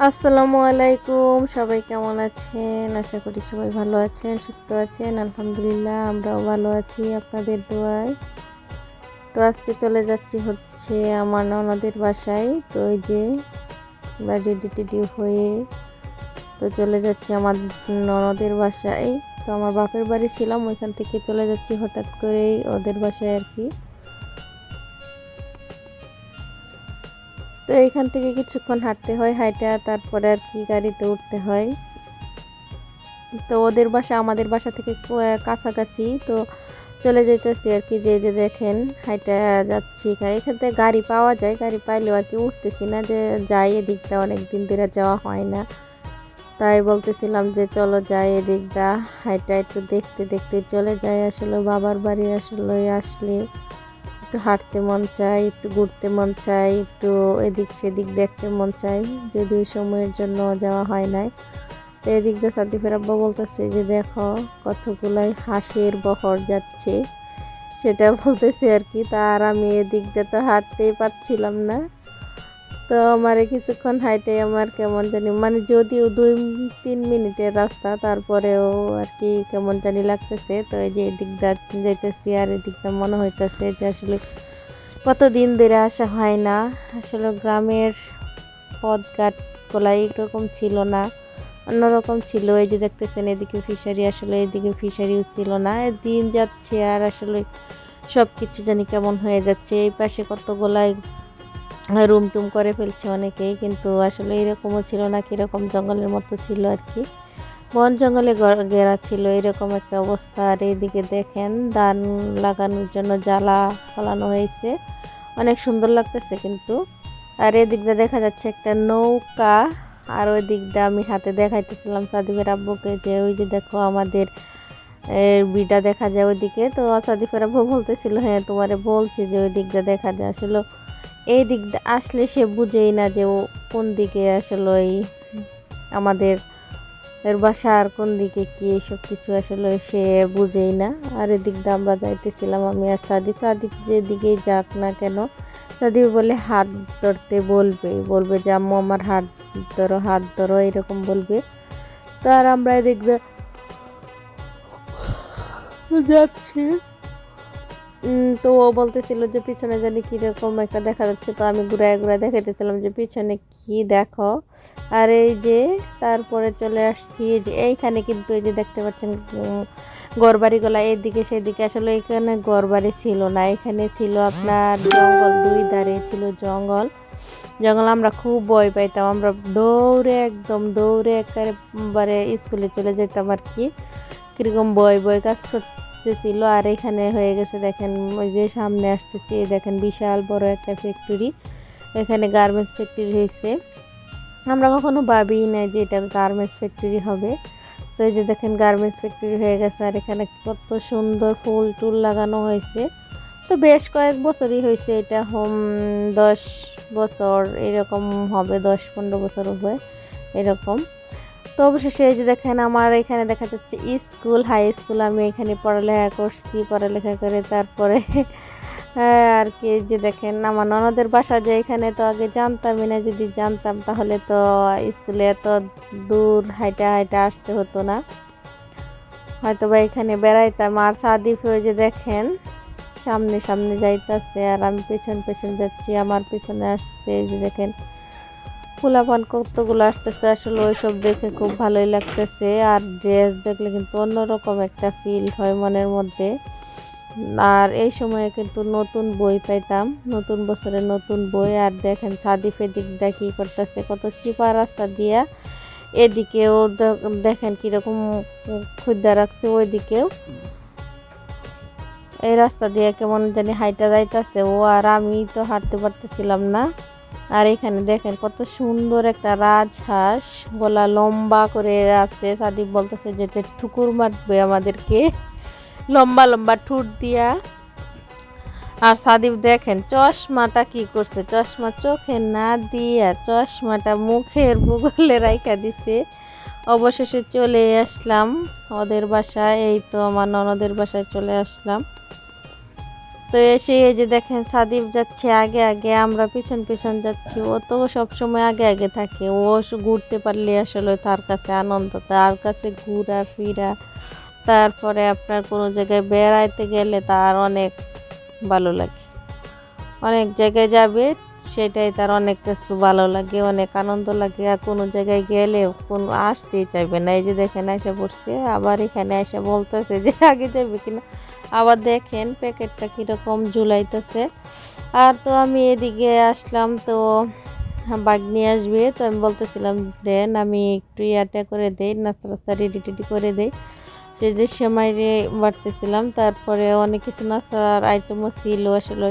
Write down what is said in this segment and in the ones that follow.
আসসালামু আলাইকুম, সবাই কেমন আছেন? আশা করি সবাই ভালো আছেন, সুস্থ আছেন। আলহামদুলিল্লাহ আমরাও ভালো আছি আপনাদের দোয়ায়। তো আজকে চলে যাচ্ছি হচ্ছে আমার ননদের বাসায়। তো এই যে আমরা রেডি টেডি হয়ে তো চলে যাচ্ছি আমার ননদের বাসায়। তো আমার বাপের বাড়ি ছিলাম, ওইখান থেকে চলে যাচ্ছি হঠাৎ করেই ওদের বাসায় আর কি। তো এইখান থেকে কিছুক্ষণ হাঁটতে হয়, হাঁটা তারপরে আর কি গাড়িতে উঠতে হয়। তো ওদের বাসা আমাদের বাসা থেকে কাছাকাছি, তো চলে যেতেছি আর কি। যে দেখেন হাইটা যাচ্ছি, এখান থেকে গাড়ি পাওয়া যায়, গাড়ি পাইলেও আর কি উঠতেছি না, যে যাই এদিকটা অনেক দিন ধরে যাওয়া হয় না। তাই বলতেছিলাম যে চলো যাই এদিকটা, হাইটা একটু দেখতে দেখতে চলে যাই। আসলে বাবার বাড়ি আসলে আসলে একটু হাঁটতে মন চায়, একটু ঘুরতে মন চায়, একটু এদিক সেদিক দেখতে মন চায়, যদিও সময়ের জন্য যাওয়া হয় নাই। তো এদিক দিয়ে সাদিফের আব্বা বলতেছে যে দেখো কতগুলাই হাঁসের বহর যাচ্ছে, সেটা বলতেছে আর কি। তার আমি এদিক দিয়ে তো হাঁটতেই পারছিলাম না। তো আমার কিছুক্ষণ হাইটে আমার কেমন জানি, মানে যদিও 2-3 মিনিটের রাস্তা, তারপরেও আর কি কেমন জানি লাগতেছে। তো এই যে এদিক দিয়ে যাইতেছি, আর এদিক দিয়ে মনে হইতেছে যে আসলে কতদিন ধরে আসা হয় না। আসলে গ্রামের পথঘাট গুলাই এরকম ছিল না, অন্যরকম ছিল। এই যে দেখতেছেন এদিকে ফিশারি, আসলে এদিকে ফিশারিও ছিল না। দিন যাচ্ছে আর আসলে সব কিছু জানি কেমন হয়ে যাচ্ছে। এই পাশে কতগুলাই রুম টুম করে ফেলছে অনেকেই, কিন্তু আসলে এরকমও ছিল না, কীরকম জঙ্গলের মতো ছিল আর কি, বন জঙ্গলে ঘেরা ছিল, এরকম একটা অবস্থা। আর এইদিকে দেখেন ধান লাগানোর জন্য জ্বালা ফলানো হয়েছে, অনেক সুন্দর লাগতেছে কিন্তু। আর এদিক দিয়ে দেখা যাচ্ছে একটা নৌকা। আর ওই দিকটা আমি হাতে দেখাইতেছিলাম সাদিফের আব্বুকে, যে ওই যে দেখো আমাদের বিটা দেখা যায় ওইদিকে। তো সাদিফের আব্বু বলতেছিল হ্যাঁ তোমারে বলছি যে ওই দিকটা দেখা যায়। আসলে এই দিকটা আসলে সে বুঝেই না যে ও কোন দিকে আসলে ওই আমাদের বাসার কোন দিকে কি, এসব কিছু আসলে সে বুঝেই না। আর এদিক দিয়ে আমরা যাইতেছিলাম আমি আর সাদিফ যেদিকেই যাক না কেন, সাদিফ বলে হাত ধরতে বলবে, বলবে যে আম্মু আমার হাত ধরো, হাত ধরো, এরকম বলবে। তো আর আমরা এদিক দিয়ে যাচ্ছি। তো ও বলতেছিল যে পিছনে জানি কীরকম একটা দেখা যাচ্ছে। তো আমি ঘুরায় ঘুরায় দেখাইতেছিলাম যে পিছনে কি দেখো। আর এই যে তারপরে চলে আসছি, যে এইখানে কিন্তু এই যে দেখতে পাচ্ছেন ঘরবাড়িগুলা এদিকে সেদিকে, আসলে এখানে ঘরবাড়ি ছিল না, এখানে ছিল আপনার জঙ্গল, দুই ধারে ছিল জঙ্গল। আমরা খুব ভয় পাইতাম, আমরা দৌড়ে একদম দৌড়ে একেবারে স্কুলে চলে যেতাম আর কি, কীরকম ভয় ভয় কাজ করতেছিল। আর এখানে হয়ে গেছে দেখেন, ওই যে সামনে আসতেছি দেখেন বিশাল বড় একটা ফ্যাক্টরি, এখানে গার্মেন্টস ফ্যাক্টরি হয়েছে। আমরা কখনো ভাবিই নাই যে এটা গার্মেন্টস ফ্যাক্টরি হবে। তো এই যে দেখেন গার্মেন্টস ফ্যাক্টরি হয়ে গেছে, আর এখানে কত সুন্দর ফুল টুল লাগানো হয়েছে। তো বেশ কয়েক বছরই হয়েছে এটা, 10 বছর এরকম হবে, 10-15 বছর হবে এরকম। তো অবশেষে এই যে দেখেন আমার এখানে দেখা যাচ্ছে স্কুল, হাই স্কুল, আমি এখানে পড়ালেখা করছি, পড়ালেখা করে তারপরে আর কি যে দেখেন আমার ননদের বাসা যে এখানে, তো আগে জানতামই না, যদি জানতাম তাহলে তো স্কুলে এত দূর হাইটা হাইটা আসতে হতো না, হয়তো বা এখানে বেড়াইতাম। আর সাদিফ ওই যে দেখেন সামনে সামনে যাইতেছে, আর আমি পেছন পেছন যাচ্ছি, আমার পেছনে আসছে এই যে দেখেন ফুলাপান কতগুলো আসতেছে। আসলে ওইসব দেখে খুব ভালোই লাগতেছে। আর ড্রেস দেখলে কিন্তু অন্যরকম একটা ফিল হয় মনের মধ্যে। আর এই সময়ে কিন্তু নতুন বই পাইতাম, নতুন বছরের নতুন বই। আর দেখেন সাদিফ এদিক দিয়ে কী করতেছে, কত চিপা রাস্তা দিয়া, এদিকেও দেখেন কীরকম খুদ্া রাখছে, ওইদিকেও এই রাস্তা দিয়ে কেমন জানি হাইটা যাইতেছে ও, আর আমি তো হাঁটতে পারতেছিলাম না। আর এখানে দেখেন কত সুন্দর একটা রাজহাঁস, গলা লম্বা করে আছে। সাদিক বলতেছে যে ঠুকুর মারবে আমাদেরকে, লম্বা লম্বা ঠুট দিয়া। আর সাদিব দেখেন চশমাটা কি করছে, চশমা চোখে না দিয়া চশমাটা মুখের বগলে রাইখা দিছে। অবশেষে চলে আসলাম ওদের বাসায়, এই তো আমার ননদের বাসায় চলে আসলাম। তো এসে এই যে দেখেন সাদিব যাচ্ছে আগে আগে, আমরা পিছন পিছন যাচ্ছি। ও তো সবসময় আগে আগে থাকে, ও ঘুরতে পারলে আসলে তার কাছে আনন্দ, তার কাছে ঘোরা ফিরা, তারপরে আপনার কোনো জায়গায় বেড়াইতে গেলে তার অনেক ভালো লাগে। অনেক জায়গায় যাবে, সেটাই তার অনেক কিছু ভালো লাগে, অনেক আনন্দ লাগে। আর কোনো জায়গায় গেলে কোনো আসতেই চাইবে না। এই যে দেখেন আয়সা পড়ছে, আবার এখানে আয়সা বলতেছে যে আগে যাবে কিনা। আবার দেখেন প্যাকেটটা কীরকম ঝুলাইতেছে। আর তো আমি এদিকে আসলাম, তো বাগ নিয়ে আসবে, তো আমি বলতেছিলাম দেন আমি একটু ইয়াটা করে দেই, নাস্তা টাস্তা রেডি টেডি করে দেই। সে যে সময় বাড়তেছিলাম, তারপরে অনেক কিছু নাস্তার আইটেমও ছিল আসলে।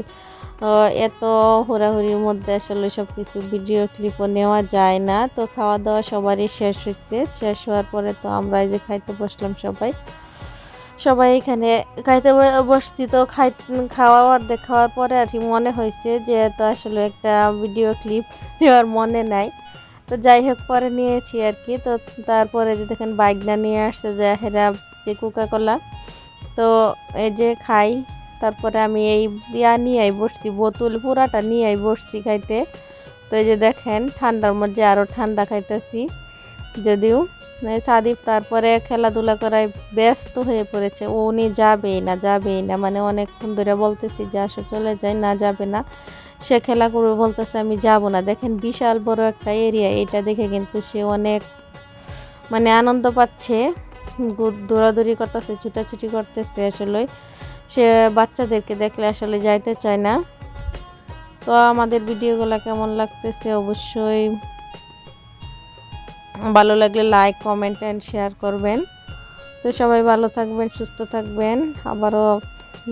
এত হুড়াহুড়ির মধ্যে আসলে সব কিছু ভিডিও ক্লিপও নেওয়া যায় না। তো খাওয়া দাওয়া সবারই শেষ হয়েছে, শেষ হওয়ার পরে তো আমরা এই যে খাইতে বসলাম সবাই। সবাই এখানে খাইতে বসছি। তো খাওয়ার দেখাওয়ার পরে আর কি মনে হয়েছে যে তো আসলে একটা ভিডিও ক্লিপ নেওয়ার মনে নাই। তো যাই হোক পরে নিয়েছি আর কি। তো তারপরে যে দেখেন বাইক না নিয়ে আসছে যে হেরা যে কোকাকোলা, তো এই যে খাই। তারপরে আমি এই নিয়ে বসছি, বোতল পুরাটা নিয়ে বসছি খাইতে। তো এই যে দেখেন ঠান্ডার মধ্যে আরও ঠান্ডা খাইতেছি। যদিও সাদিপ তারপরে খেলাধুলা করায় ব্যস্ত হয়ে পড়েছে, উনি যাবেই না যাবেই না, মানে অনেকক্ষণ ধরে বলতেছি যে আসো চলে যাই, না যাবে না। সে খেলা করবে বলতেছে আমি যাব না। দেখেন বিশাল বড় একটা এরিয়া, এটা দেখে কিন্তু সে অনেক মানে আনন্দ পাচ্ছে, দৌড়াদৌড়ি করতেছে, ছুটাছুটি করতেছে। আসলে সে বাচ্চাদেরকে দেখলে আসলে যাইতে চায় না। তো আমাদের ভিডিওগুলো কেমন লাগতেছে অবশ্যই ভালো লাগলে লাইক কমেন্ট অ্যান্ড শেয়ার করবেন। তো সবাই ভালো থাকবেন, সুস্থ থাকবেন। আবারও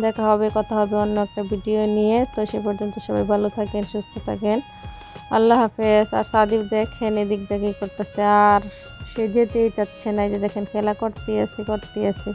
দেখা হবে, কথা হবে অন্য একটা ভিডিও নিয়ে। তো সে পর্যন্ত সবাই ভালো থাকেন, সুস্থ থাকেন। আল্লাহ হাফেজ। আর সাদিব দেখেন এদিক দেখেই করতেছে, আর সে যেতেই চাচ্ছে না। এই যে দেখেন খেলা করতে আছে।